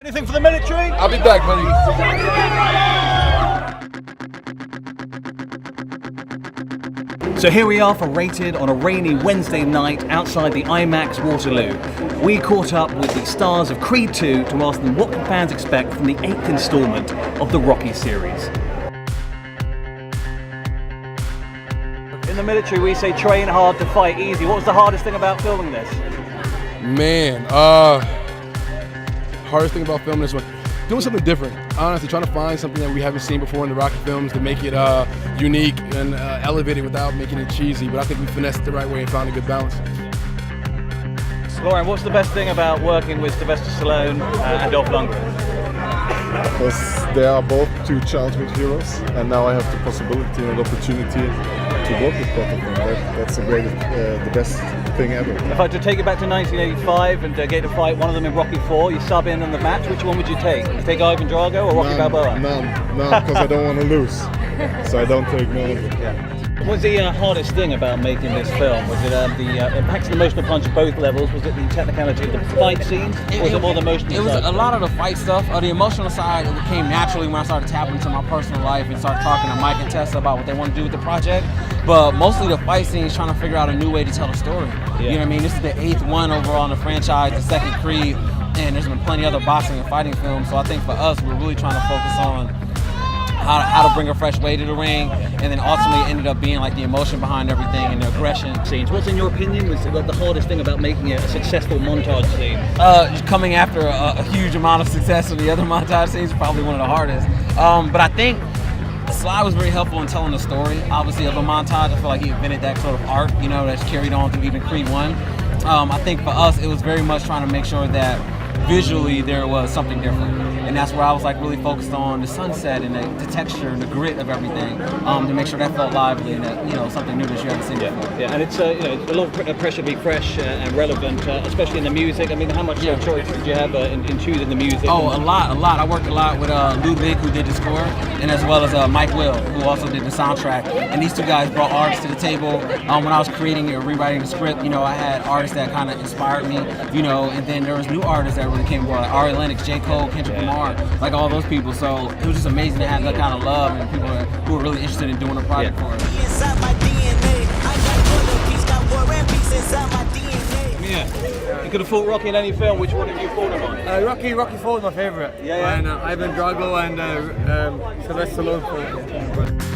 Anything for the military? I'll be back, buddy. So here we are for Rated on a rainy Wednesday night outside the IMAX Waterloo. We caught up with the stars of Creed 2 to ask them what can fans expect from the 8th installment of the Rocky series. In the military we say train hard to fight easy. What was the hardest thing about filming this? Man, hardest thing about filming this one, doing something different. Honestly, trying to find something that we haven't seen before in the Rocky films to make it unique and elevated without making it cheesy. But I think we finessed it the right way and found a good balance. Lauren, what's the best thing about working with Sylvester Stallone and Dolph Lundgren? Because they are both two childhood heroes, and now I have the possibility and opportunity to work with both of them. That's the best thing ever. If I had to take it back to 1985 and get to fight one of them in Rocky 4, you sub in on the match, which one would you take? Would you take Ivan Drago or Rocky Balboa? None, because I don't want to lose. So I don't take none of it. Yeah. What was the hardest thing about making this film? Was it it packs an emotional punch at both levels? Was it the technicality of the fight scenes? Or was it more the emotional side? It was a lot of the fight stuff. The emotional side, it came naturally when I started tapping into my personal life and started talking to Mike and Tessa about what they want to do with the project. But mostly the fight scenes, trying to figure out a new way to tell a story. Yeah. You know what I mean? This is the 8th one overall in the franchise, the second Creed, and there's been plenty other boxing and fighting films. So I think for us, we're really trying to focus on how to bring a fresh way to the ring, and then ultimately ended up being like the emotion behind everything and the aggression. Scenes. What's in your opinion was the hardest thing about making it a successful montage scene? Just coming after a huge amount of success in the other montage scenes is probably one of the hardest. But I think Sly was very helpful in telling the story, obviously, of a montage. I feel like he invented that sort of art, you know, that's carried on through even Creed 1. I think for us, it was very much trying to make sure that visually there was something different. And that's where I was like really focused on the sunset and the texture and the grit of everything, to make sure that felt lively and that, you know, something new that you haven't seen before. Yeah, and it's you know, a lot of pressure to be fresh and relevant, especially in the music. I mean, how much choice did you have in choosing the music? Oh, a lot. I worked a lot with Ludwig, who did the score, and as well as Mike Will, who also did the soundtrack. And these two guys brought artists to the table. When I was creating or rewriting the script, you know, I had artists that kind of inspired me, you know, and then there was new artists that really came aboard, like Ari Lennox, J. Cole, Kendrick Lamar, like all those people. So it was just amazing to have that kind of love and people who were really interested in doing a project for us. Yeah. You could have fought Rocky in any film. Which one have you fought him on? Rocky 4 is my favourite. Yeah. And Ivan Drago and Sylvester Stallone.